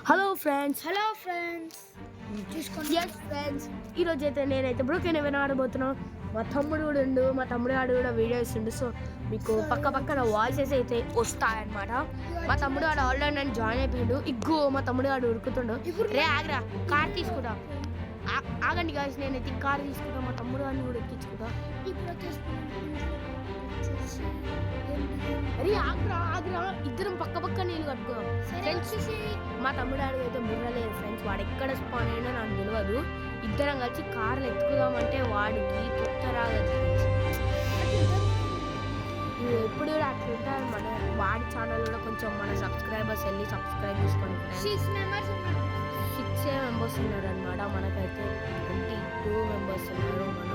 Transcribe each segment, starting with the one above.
Hello friends చూసుకోండి. Yes friends ఈరోజు అయితే నేనైతే బ్రోకెన్ ఏమైనా ఆడబోతున్నాను. మా తమ్ముడు కూడా ఉండు, మా తమ్ముడు ఆడు కూడా వీడియో ఇస్తుండు. సో మీకు పక్కన వాయిసెస్ అయితే వస్తాయన్నమాట. మా తమ్ముడు ఆడు ఆల్రెడీ నేను జాయిన్ అయిపోయిండు. ఇగ్గో మా తమ్ముడు ఆడు ఉరుకుతుండు. రే ఆగరా, కార్ తీసుకుంటా. ఆగండి గాయస్, నేనైతే కార్ తీసుకుంటా. మా తమ్ముడు అని కూడా ఎక్కించుకుంటా. అరే ఆగ్రా ఇద్దరం పక్క నీళ్ళు కట్టుకున్నాం ఫ్రెండ్స్. మా తమ్ముడు ఆడు అయితే బుర్రలేదు ఫ్రెండ్స్. వాడు ఎక్కడ స్పాన్ అయ్యాడో నాకు తెలియదు. ఇద్దరం కలిసి కార్లు ఎత్తుకుదామంటే వాడికి పుత్తరాగదు. ఎప్పుడు కూడా అట్లా ఉంటారు. మన వాడి ఛానల్ కూడా కొంచెం మన సబ్స్క్రైబర్స్ వెళ్ళి సబ్స్క్రైబ్ చేసుకోండి. 6 మెంబర్స్ ఉన్నారు అనమాట. మనకైతే 22 మెంబర్స్ ఉన్నారు. మన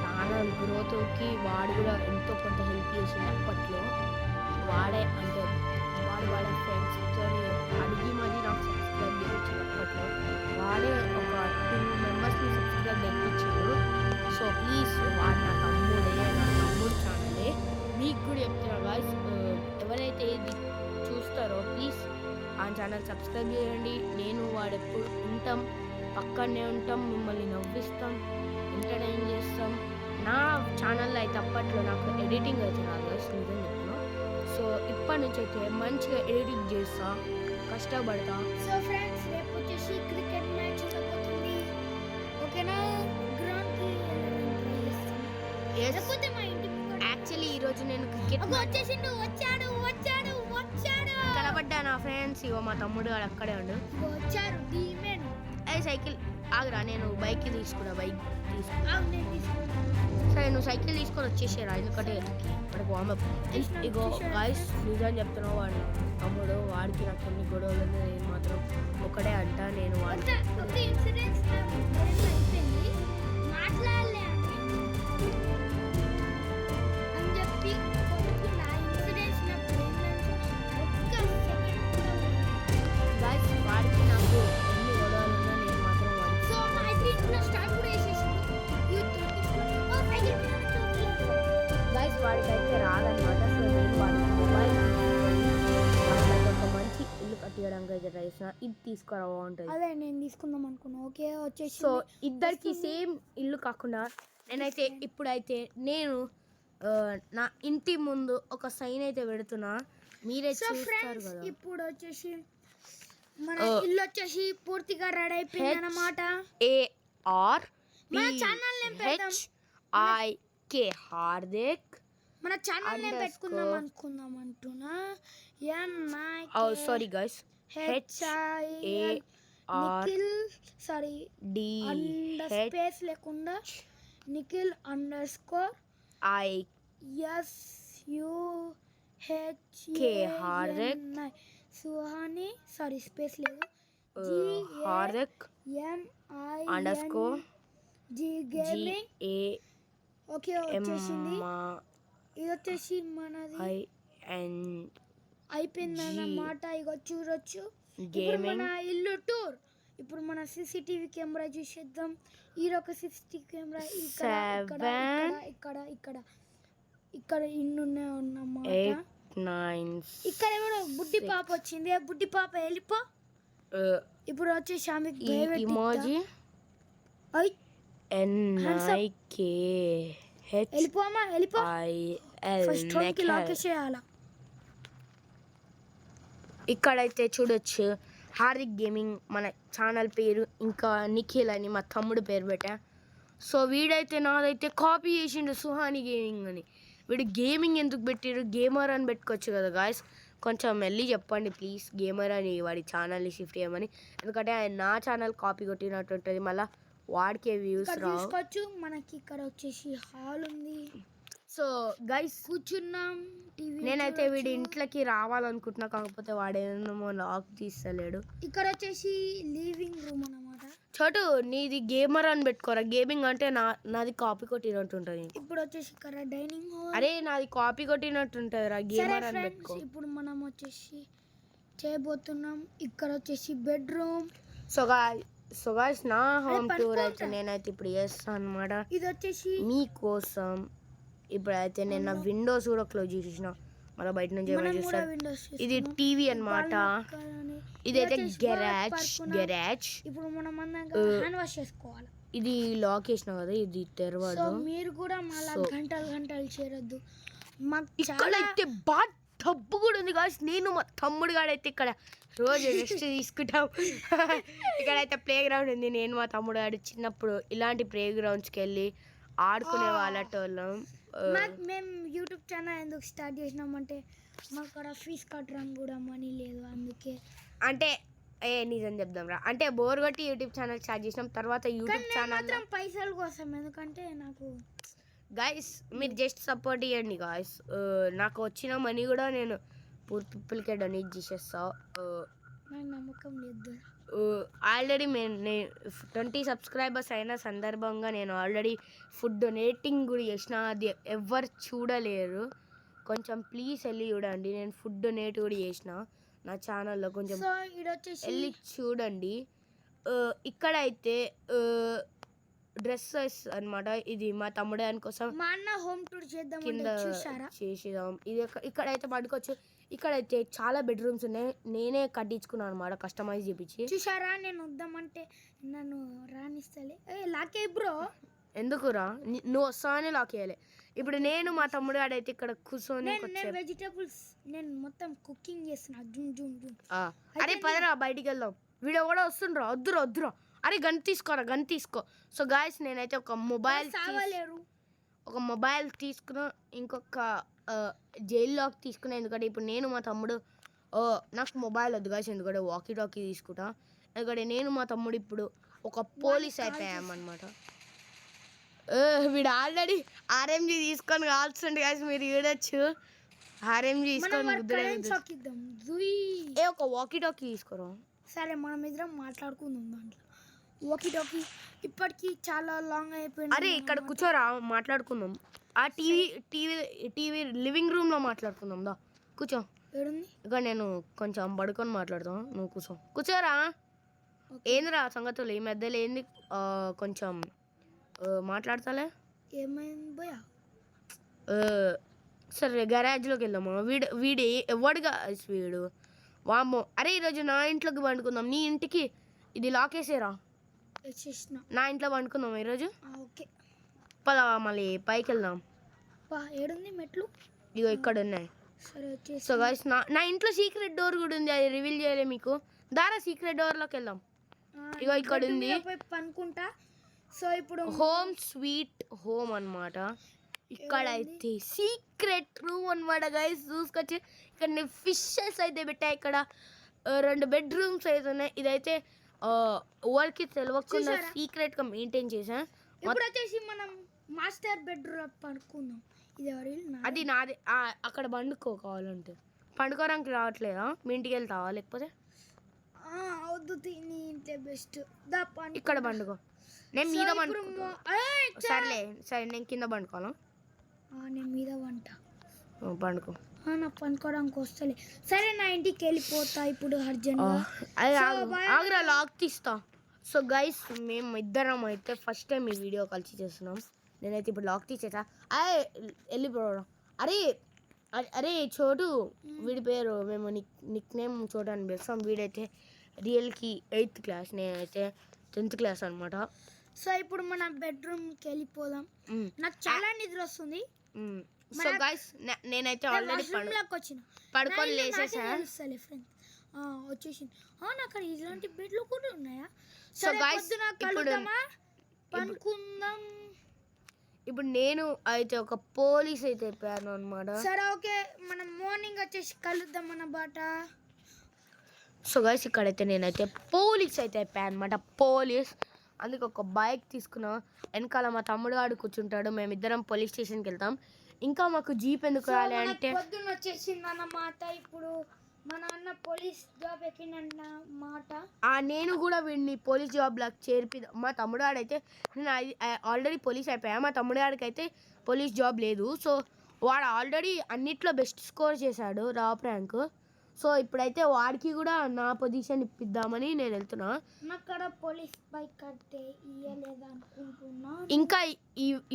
ఛానల్ గ్రోత్కి వాడు కూడా ఎంతో కొంత హెల్ప్ చేసింది. అప్పట్లో వాడే అంటే వాళ్ళ ఫ్రెండ్స్తో అడిగి మరి నాకు సబ్స్క్రైబ్ చేయించాడు. అప్పట్లో వాడే ఒక 2 మెంబర్స్ని సబ్స్క్రైబ్ చేయించాడు. సో ప్లీజ్ వాడు నా తమ్ముడు ఛానలే. మీకు కూడా చెప్తున్నాను గాయ్స్, ఎవరైతే ఇది చూస్తారో ప్లీజ్ ఆ ఛానల్ సబ్స్క్రైబ్ చేయండి. నేను వాడు ఎప్పుడు ఉంటాం, పక్కనే ఉంటాం, మిమ్మల్ని నవ్విస్తాం, ఎంటర్టైన్ చేస్తాం. నా ఛానల్లో అయితే అప్పట్లో నాకు ఎడిటింగ్ అయితే రాదు నిజం చెప్తున్నా. సో ఇప్పటి నుంచి అయితే మంచిగా ఎడిటింగ్ చేస్తా, కష్టపడతా. సో ఫ్రెండ్స్ రేపు వచ్చేసి క్రికెట్ మ్యాచ్ ఉండబోతుంది. ఓకేనా? గ్రౌండ్కి లేకపోతే మా ఇంటికి యాక్చువల్లీ ఈరోజు నేను క్రికెట్ వచ్చాడు కనబడ్డానా ఫ్రెండ్స్. ఇగో మా తమ్ముడు వాడు అక్కడే ఉండు. వచ్చారు ధీమేను. సైకిల్ ఆగరా, నేను బైక్ తీసుకున్నా. నేను తీసుకున్నాను. సరే నువ్వు సైకిల్ తీసుకొని వచ్చేసారా, ఎందుకంటే వాడికి వార్మప్. ఇగో గాయ్స్ నిజం చెప్తున్నావు, వాడు తమ్ముడు వాడికి నాకు కొన్ని గొడవలు. నేను మాత్రం ఒకటే అంట, నేను వాడికి ఇన్సిడెంట్స్ అయిపోయింది మాట్లాడలే అని చెప్పి గాయ్స్ వాడికి నాకు ఎన్ని గొడవలు ఉన్నా నేను మాత్రం వాడికి. సో మా ఐ స్టార్ట్ కూడా వేసేసాడు. గాయ్స్ వాడికైతే రాదనమాట. సో నేను వాడికి మొబైల్ ఒక మంచి ఇల్లు కట్టియడానికి అయితే ట్రై చేసిన. ఇది తీసుకురా బాగుంటుంది. అదే నేను తీసుకుందాం అనుకున్నా. ఓకే వచ్చేసి సో ఇద్దరికి సేమ్ ఇల్లు కాకుండా నేనైతే ఇప్పుడైతే నేను నా ఇంటి ముందు ఒక సైన్ అయితే పెడుతున్నా. మీరే చూస్తారు కదా. ఇప్పుడు వచ్చేసి మన ఇల్లు వచ్చేసి పూర్తిగా రెడీ అయిపోయింది అన్నమాట. మన ఛానల్ నేమ్ పెడదాం. HARDIK హార్దిక్. మన ఛానల్ నేమ్ పెట్టుకుందాం అంటున్నా. Sorry guys, Nikhil sorry space లేకుండా Nikhil _SUHK Hardik Suhani sorry space లేదు హార్దిక్ _G గేమింగ్. ఓకే వచ్చేసింది. ఇది వచ్చేసి మనది అయిపోయిందన్నమాట. ఇక చూడొచ్చు ఇప్పుడు మన ఇల్లు టూర్. ఇప్పుడు మన CCTV కెమెరా చూసేద్దాం. ఈరొక CCTV కెమెరా ఇక్కడ ఇన్ని ఉన్నమాట. ఇక్కడ ఎవడో బుడ్డి పాప వచ్చింది. బుడ్డి పాప వెళ్ళిపో. ఇప్పుడు వచ్చేసి ఆమెకి వెళ్ళిపో. ఇక్కడైతే చూడొచ్చు హార్దిక్ గేమింగ్ మన ఛానల్ పేరు, ఇంకా నిఖిల్ అని మా తమ్ముడు పేరు పెట్టా. సో వీడైతే నాదైతే కాపీ చేసిండు సుహాని గేమింగ్ అని. వీడు గేమింగ్ ఎందుకు పెట్టారు, గేమర్ అని పెట్టుకోవచ్చు కదా గాయస్. కొంచెం వెళ్ళి చెప్పండి ప్లీజ్ గేమర్ అని వాడి ఛానల్ని షిఫ్ట్ చేయమని. ఎందుకంటే ఆయన నా ఛానల్ కాపీ కొట్టినట్టు ఉంటుంది, మళ్ళీ వాడికే వ్యూస్ రావచ్చు. మనకి ఇక్కడ వచ్చేసి హాల్ ఉంది. సో గైస్ కూర్చున్నాం. నేనైతే వీడి ఇంట్లోకి రావాలనుకుంటున్నా, కాకపోతే వాడేమో లాక్ తీస్తలేడు. ఇక్కడ వచ్చేసి లివింగ్ రూమ్ అన్నమాట. చోటు నీది గేమర్ అని పెట్టుకోరా, గేమింగ్ అంటే నాది కాపీ కొట్టినట్టు ఉంటుంది. ఇప్పుడు వచ్చేసి ఇక్కడ డైనింగ్ హాల్. అరే నాది కాపీ కొట్టినట్టు ఉంటుంది రా, గేమర్ అని పెట్టుకో. ఇప్పుడు మనం వచ్చేసి చేయబోతున్నాం. ఇక్కడ వచ్చేసి బెడ్రూమ్. సో గాయ్స్ నా హోమ్ టూర్ అయితే నేనైతే ఇప్పుడు చేస్తాను అనమాట. ఇది వచ్చేసి మీకోసం. ఇప్పుడైతే నేను నా విండోస్ కూడా క్లోజ్ చేసేసిన, మళ్ళీ బయట నుంచి ఏమైనా చూస్తాను. ఇది టీవీ అనమాట. ఇదైతే వచ్చేసి గెరాజ్ పరుపున. గెరాజ్ ఇప్పుడు మనం అందంగా హ్యాండ్ వాష్ చేసుకోవాలి. ఇది లాక్ వేసినాం కదా, ఇది సో తెరవదు. మీరు కూడా మళ్ళీ So- గంటలు చేరొద్దు. మాకు చాలా ఇక్కడైతే బాగా డబ్బు కూడా ఉంది కాదు. నేను మా తమ్ముడు గాడైతే ఇక్కడ రోజు రెస్ట్ తీసుకుంటాం. ఇక్కడైతే ప్లే గ్రౌండ్ ఉంది. నేను మా తమ్ముడు గాడు చిన్నప్పుడు ఇలాంటి ప్లే గ్రౌండ్స్కి వెళ్ళి ఆడుకునే వాళ్ళటోళ్ళం. మేము యూట్యూబ్ ఛానల్ ఎందుకు స్టార్ట్ చేసినామంటే మాకు అక్కడ ఫీజు కట్టడానికి కూడా మనీ లేదు. అందుకే అంటే నిజం చెప్దాం రా, అంటే బోర్ కొట్టి యూట్యూబ్ ఛానల్ స్టార్ట్ చేసినాం. తర్వాత యూట్యూబ్ ఛానల్ మాత్రం పైసల కోసం, ఎందుకంటే నాకు గాయస్ మీరు జస్ట్ సపోర్ట్ ఇవ్వండి గాయస్. నాకు వచ్చిన మనీ కూడా నేను పూర్ పీపుల్కే డొనేట్ చేసేస్తా. నాకు నమ్మకం లేదు. ఆల్రెడీ నేను 20 సబ్స్క్రైబర్స్ అయిన సందర్భంగా నేను ఆల్రెడీ ఫుడ్ డొనేటింగ్ కూడా చేసిన. అది ఎవరు చూడలేరు, కొంచెం ప్లీజ్ వెళ్ళి చూడండి. నేను ఫుడ్ డొనేట్ కూడా చేసిన నా ఛానల్లో, కొంచెం సో ఇది వచ్చేసి వెళ్ళి చూడండి. ఇక్కడైతే డ్రెస్సెస్ అన్నమాట. ఇది మా తమ్ముడే కోసం మా అన్న హోమ్ టూర్ చేద్దాం కింద చూసారా. చేసేదాం. ఇది ఇక్కడైతే పడుకోవచ్చు. ఇక్కడైతే చాలా బెడ్రూమ్స్ ఉన్నాయి. నేనే కట్టించుకున్నాను అనమాట, కస్టమైజ్ చేపించి. చూసారా, నేను వద్దామంటే నన్ను రానిస్తలే. లాకే బ్రో, ఎందుకు రా, నువ్వు వస్తావని లాక్ వేయాలి. ఇప్పుడు నేను మా తమ్ముడు ఆడైతే ఇక్కడ కూర్చొని నేను వెజిటేబుల్స్ నేను మొత్తం కుకింగ్ చేస్తున్నా. Zoom Zoom Zoom. అరే పదరా బయటికి వెళ్దాం. వీడియో కూడా వస్తుండ్రా. వద్దురా అరే గన్ తీసుకోరా, గన్ తీసుకో. సో గాయస్ నేనైతే ఒక మొబైల్ తీసుకున్నా, ఇంకొక జైల్ లాక్ తీసుకున్నా. ఎందుకంటే ఇప్పుడు నేను మా తమ్ముడు నాకు మొబైల్ వద్దు గాయస్, ఎందుకంటే వాకీ టాకీ తీసుకుంటా. ఎందుకంటే నేను మా తమ్ముడు ఇప్పుడు ఒక పోలీస్ అయిపోయామన్నమాట. వీడు ఆల్రెడీ ఆర్ఎంజీ తీసుకొని కాల్చుండే గాయస్, మీరు చూడొచ్చు. ఆర్ఎంజీ తీసుకొని ఒక వాకీ టాకీ తీసుకోరా. సరే మనం ఇద్దరం మాట్లాడుకుందాం దాంట్లో. వాకీ టాకీ ఇప్పటికి చాలా లాంగ్ అయిపోయింది. అరే ఇక్కడ కూర్చోరా, మాట్లాడుకుందాం. ఆ టీవీ లివింగ్ రూమ్లో మాట్లాడుకుందాం. దా కూర్చో. ఏడుంది ఇక నేను కొంచెం పడుకొని మాట్లాడతాం, నువ్వు కూర్చోరా. ఏందిరా సంగతులు ఈ మధ్యలో ఏంది? కొంచెం మాట్లాడతాలే. ఏమైంది భయ్యా? సరే గరాజ్లోకి వెళ్దాము. వీడి ఎవడుగా వీడు వామ్మో. అరే ఈరోజు నా ఇంట్లోకి పండుకుందాం. నీ ఇంటికి ఇది లాకేసేరా, నా ఇంట్లో పండుకుందాం ఈరోజు. ఓకే పదా మళ్ళీ పైకి వెళ్దాం. ఏడుంది మెట్లు? ఇగో ఇక్కడ ఉన్నాయి. సరే వచ్చేసి. సో గైస్ నా ఇంట్లో సీక్రెట్ డోర్ కూడా ఉంది, అది రివీల్ చేయలే మీకు. దారా సీక్రెట్ డోర్లోకి వెళ్దాం. ఇగో ఇక్కడ ఉంది పనుకుంటా. సో ఇప్పుడు హోమ్ స్వీట్ హోమ్ అన్నమాట. ఇక్కడైతే సీక్రెట్ రూమ్ అన్నమాట గైస్. చూసుకొచ్చి ఇక్కడ నేను ఫిషెస్ అయితే పెట్టా. ఇక్కడ 2 బెడ్రూమ్స్ అయితే ఉన్నాయి. ఇదైతే ఎవరికి తెలియకుండా సీక్రెట్ గా మెయింటైన్ చేసా. ఇప్పుడు వచ్చేసి మనం మాస్టర్ బెడ్రూమ్ పడుకుందాం. ఇది ఎవరి? అది నాదే. అక్కడ పండుకోవాలంటే పండుకోవడానికి రావట్లేదా? మీ ఇంటికి వెళ్తావా లేకపోతే? వద్దు, నీ ఇంటే బెస్ట్. ఇక్కడ పండుకో, నేను మీద పండుకో. సరే నేను కింద పండుకోవాలా? నేను మీద వంట పండుకో. నాకు పండుకోవడానికి వస్తలే. సరే నా ఇంటికి వెళ్ళిపోతా ఇప్పుడు అర్జెంట్. ఆగ్రా లాక్ తీస్తా. సో గైస్ మేము ఇద్దరం అయితే ఫస్ట్ టైం ఈ వీడియో కలిసి చేస్తున్నాం. నేనైతే ఇప్పుడు లాక్ తీసేసా. వెళ్ళిపోవడం. అరే చోటు, వీడి పేరు మేము నిక్ నేమ్ చోటు అని పిలుస్తాం. వీడైతే రియల్కి 8th క్లాస్, నేనైతే 10th క్లాస్ అనమాట. సో ఇప్పుడు మన బెడ్రూమ్కి వెళ్ళిపోదాం. నాకు చాలా నిద్ర వస్తుంది. సో గైస్ నేనైతే ఆల్రెడీ పడుకొని లేసేసా. వచ్చేసింది. అక్కడ ఇలాంటి బెడ్లు కూడా ఉన్నాయా? సో గైస్ పనుకుందాం. ఇప్పుడు నేను అయితే ఒక పోలీస్ అయితే అయిపోయాను అనమాట. సరే ఓకే, మనం మార్నింగ్ వచ్చేసి కలుద్దాం అన్నమాట. సో గైస్ ఇక్కడైతే నేనైతే పోలీస్ అయితే అయిపోయాను అనమాట. పోలీస్ అందుకే ఒక బైక్ తీసుకున్నా. వెనకాల మా తమ్ముడు గాడు కూర్చుంటాడు. మేమిద్దరం పోలీస్ స్టేషన్కి వెళ్తాం. ఇంకా మాకు జీప్ ఎందుకు రాలే అంటే పొద్దున్న వచ్చేసింది అన్నమాట. ఇప్పుడు మా నాన్న పోలీస్ జాబ్ ఎక్కినమాట. నేను కూడా వీడిని పోలీస్ జాబ్లో చేర్పిద్దాం. మా తమ్ముడు ఆడైతే నేను ఆల్రెడీ పోలీస్ అయిపోయా. మా తమ్ముడు ఆడికి అయితే పోలీస్ జాబ్ లేదు. సో వాడు ఆల్రెడీ అన్నిట్లో బెస్ట్ స్కోర్ చేశాడు, టాప్ ర్యాంక్. సో ఇప్పుడైతే వాడికి కూడా నా పొజిషన్ ఇప్పిద్దామని నేను వెళ్తున్నా. పోలీస్ బైక్ కడితే ఇవ్వలేదు అనుకుంటున్నా. ఇంకా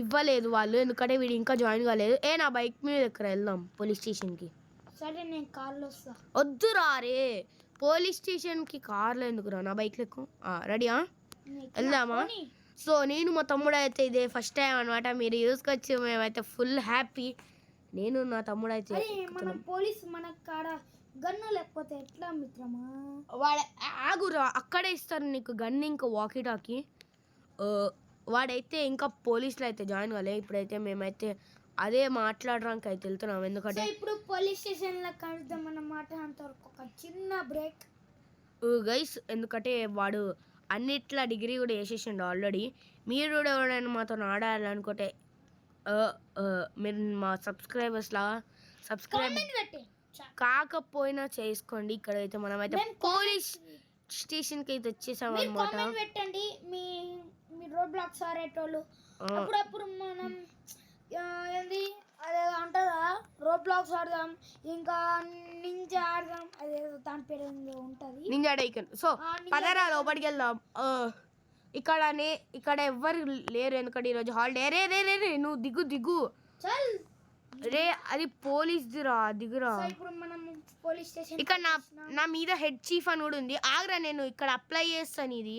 ఇవ్వలేదు వాళ్ళు, ఎందుకంటే వీడు ఇంకా జాయిన్ కాలేదు. నా బైక్ మీద ఎక్కడ వెళ్దాం పోలీస్ స్టేషన్కి. సరే నేను కార్లో వస్తా. వద్దురా రే, పోలీస్ స్టేషన్కి కార్లో ఎందుకురా, నా బైక్లో ఎక్కువ. రెడీయా, వెళ్దామా? సో నేను మా తమ్ముడు అయితే ఇదే ఫస్ట్ టైం అనమాట. మీరు చూసుకొచ్చి మేమైతే ఫుల్ హ్యాపీ. నేను నా తమ్ముడు అయితే మనం పోలీస్ మన కాడ గన్ను లేకపోతే ఎట్లా మిత్రమా? ఆగురా, అక్కడే ఇస్తారు నీకు గన్ ఇంకా వాకీ టాకీ. వాడైతే ఇంకా పోలీసులో అయితే జాయిన్ కాలే. ఇప్పుడైతే మేమైతే అదే మాట్లాడడానికి అయితే వెళ్తున్నాం. ఎందుకంటే ఇప్పుడు పోలీస్ స్టేషన్లో కలుద్దాం అన్నమాట. అంతవరకు ఒక చిన్న బ్రేక్ గైస్. ఎందుకంటే వాడు అన్నిట్లా డిగ్రీ కూడా వేసేసిండు ఆల్రెడీ. మీరు కూడా ఎవరైనా మాతో ఆడాలనుకుంటే మీరు మా సబ్స్క్రైబర్స్లా సబ్స్క్రైబ్ కాకపోయినా చేసుకోండి. ఇక్కడైతే మనమైతే పోలీస్ స్టేషన్కి అయితే వచ్చేసాం అనమాట. పెట్టండి మీ రోడ్ బ్లాక్స్ ఆడేటోళ్ళు. అప్పుడప్పుడు మనం ఏంది అదే అంటారా, రోడ్ బ్లాక్స్ ఆడదాం, ఇంకా నింజా ఆడదాం, అదే దాని పేరు ఉంటుంది, నింజా డైకన్. సో పదరా లోపలికి వెళ్దాం. ఇక్కడ ఎవ్వరు లేరు ఎందుకంటే ఈరోజు హాలిడే. రే రే రే రే నువ్వు దిగు దిగు రే, అది పోలీస్దిరా, దిగురా. ఇప్పుడు మనం పోలీస్ స్టేషన్ ఇక్కడ నా మీద హెడ్ చీఫ్ అని కూడా ఉంది. ఆగ్రా, నేను ఇక్కడ అప్లై చేస్తాను, ఇది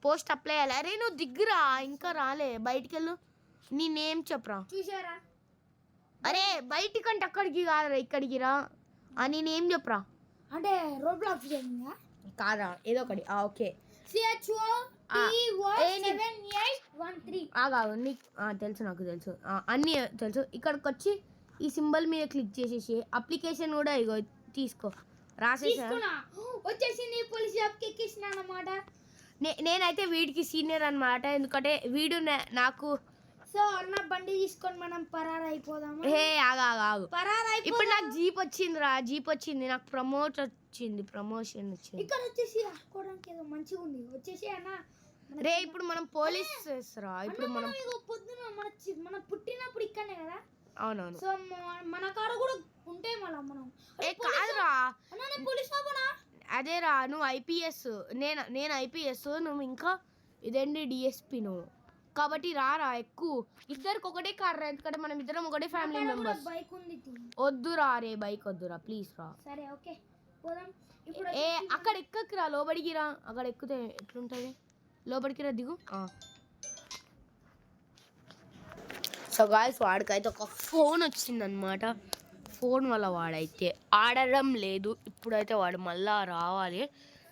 పోస్ట్ అప్లై చేయాలి. అరే నువ్వు దిగ్గురా, ఇంకా రాలే, బయటికి వెళ్ళు. నీ నేమ్ చెప్పరా. చూసారా? అరే బయటికంటే అక్కడికి కాదురా, ఇక్కడికి రా. నీ నేమ్ చెప్పరా. అంటే రోడ్ బ్లాక్ కాదా, ఏదో ఒకటి. ఓకే, తెలుసు, నాకు తెలుసు, అన్నీ తెలుసు. ఇక్కడికి వచ్చి ఈ సింబల్ మీద క్లిక్ చేసేసి అప్లికేషన్ కూడా ఇగో తీసుకో, రాసేసా. వచ్చేసింది పోలీస్ జాబ్కి ఎక్కేసిన అన్నమాట. నేనైతే వీడికి సీనియర్ అనమాట. ఎందుకంటే వీడు నాకు. సో అన్న బండి తీసుకొని మనం పరారు అయిపోదాము. హే ఆగు, ఇప్పుడు నాకు జీప్ వచ్చిందిరా, జీప్ వచ్చింది, నాకు ప్రమోషన్ వచ్చింది. ఇక్కడ వచ్చేసి రాసుకోవడానికి ఏదో మంచిగా ఉంది. వచ్చేసి అన్న రే, ఇప్పుడు మనం పోలీస్ రా. ఇప్పుడు మనం పొద్దున మనం పుట్టినప్పుడు ఇక్కడనే కదా. అవునవును. సో మన కాడ కూడా ఉంటే మళ్ళీ మనం కాదురా, పోలీస్ అదేరా, నువ్వు ఐపీఎస్, నేను ఐపీఎస్, నువ్వు ఇంకా ఇదేంటి డిఎస్పీ నువ్వు. కాబట్టి రారా, ఎక్కువ. ఇద్దరికి ఒకటే కార్ రా, ఎందుకంటే మనం ఇద్దరం ఒకటే ఫ్యామిలీ మెంబర్స్. బైక్ ఉంది. వద్దురా రే, బైక్ వద్దురా ప్లీజ్ రా. సరే ఓకే పోదాం. ఇప్పుడు అక్కడ ఎక్కకి రా, లోపలికి రా. అక్కడ ఎక్కితే ఎట్లుంటుంది, లోపలికి రా, దిగు. సో గాయ్స్, వాడికైతే ఒక ఫోన్ వచ్చిందనమాట. ఫోన్ వల్ల వాడైతే ఆడడం లేదు. ఇప్పుడైతే వాడు మళ్ళా రావాలి.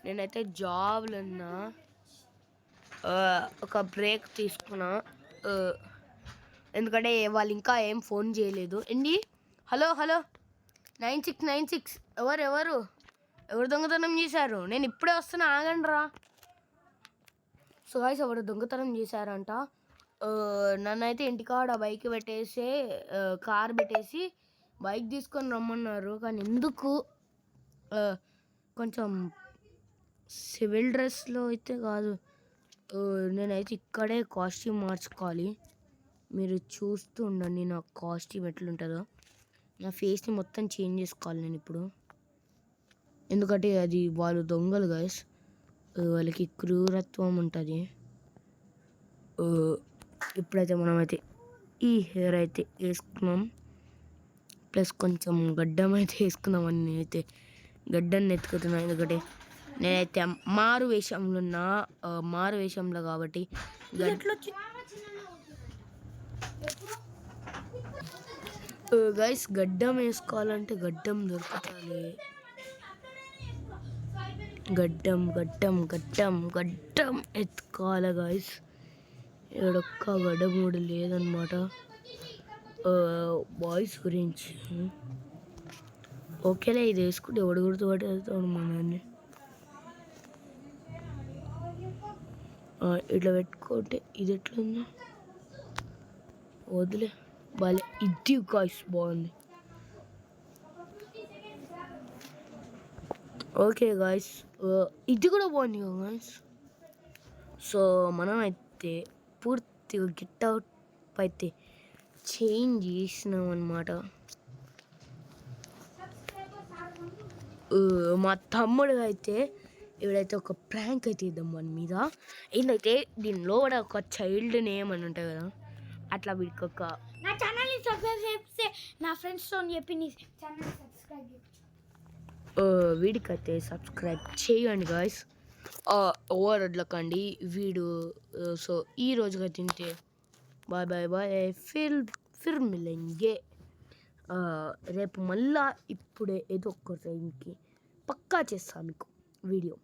నేనైతే జాబ్లో ఉన్నా, ఒక బ్రేక్ తీసుకున్నా. ఎందుకంటే వాళ్ళు ఇంకా ఏం ఫోన్ చేయలేదు. ఏంటి, హలో 9696 ఎవరు దొంగతనం చేశారు? నేను ఇప్పుడే వస్తున్నా, ఆగండి రా. సో గాయ్స్, ఎవరు దొంగతనం చేశారంట. నన్నైతే ఇంటికాడ బైక్ పెట్టేసి కార్ పెట్టేసి బైక్ తీసుకొని రమ్మన్నారు. కానీ ఎందుకు కొంచెం సివిల్ డ్రెస్లో అయితే కాదు, నేనైతే ఇక్కడే కాస్ట్యూమ్ మార్చుకోవాలి. మీరు చూస్తూ ఉండండి నా కాస్ట్యూమ్ ఎట్లుంటుందో. నా ఫేస్ని మొత్తం చేంజ్ చేసుకోవాలి నేను ఇప్పుడు. ఎందుకంటే అది వాళ్ళు దొంగలు గైస్, వాళ్ళకి క్రూరత్వం ఉంటుంది. ఇప్పుడైతే మనమైతే ఈ హెయిర్ అయితే వేసుకున్నాం, ప్లస్ కొంచెం గడ్డం అయితే వేసుకుందామని నేనైతే గడ్డన్ని ఎత్తుకుతున్నాను. ఎందుకంటే నేనైతే మారు వేషంలో కాబట్టి గైస్, గడ్డం వేసుకోవాలంటే గడ్డం దొరుకుతుంది. గడ్డం ఎత్తుకోవాలి గైస్. ఇక్కడొక్క గడ్డం కూడా లేదనమాట. బాయ్స్ గురించి ఓకేలే, ఇది వేసుకుంటే ఎవడు గుర్తుపట్టేస్తాడు మనల్ని. ఇట్లా పెట్టుకుంటే ఇది ఎట్లుంది, వదిలే బాలే. ఇది గాయ్స్ బాగుంది. ఓకే గాయ్స్, ఇది కూడా బాగుంది కదా గాయ్స్. సో మనం అయితే పూర్తిగా గెట్అవుట్ అయితే చేంజ్ చేసినాం అన్నమాట. మా తమ్ముడు అయితే ఇవిడైతే ఒక ప్రాంక్ అయితే ఇద్దాం మన మీద. ఏంటంటే దీనిలో కూడా ఒక చైల్డ్ నేమ్ అని ఉంటుంది కదా, అట్లా వీడికి ఒక నా ఛానల్ని సబ్స్క్రైబ్ చేస్తే నా ఫ్రెండ్స్తో చెప్పి నీ ఛానల్ సబ్స్క్రైబ్ చేయించు. వీడికైతే సబ్స్క్రైబ్ చేయండి గాయస్. ఓవర్ వదలకండి వీడు. సో ఈ రోజుగా తింటే బాయ్ బాయ్ బాయ్. ఫిర్ మిలెంగే. రేపు మళ్ళా ఇప్పుడే ఏదో ఒక టైంకి పక్కా చేస్తా మీకు వీడియో.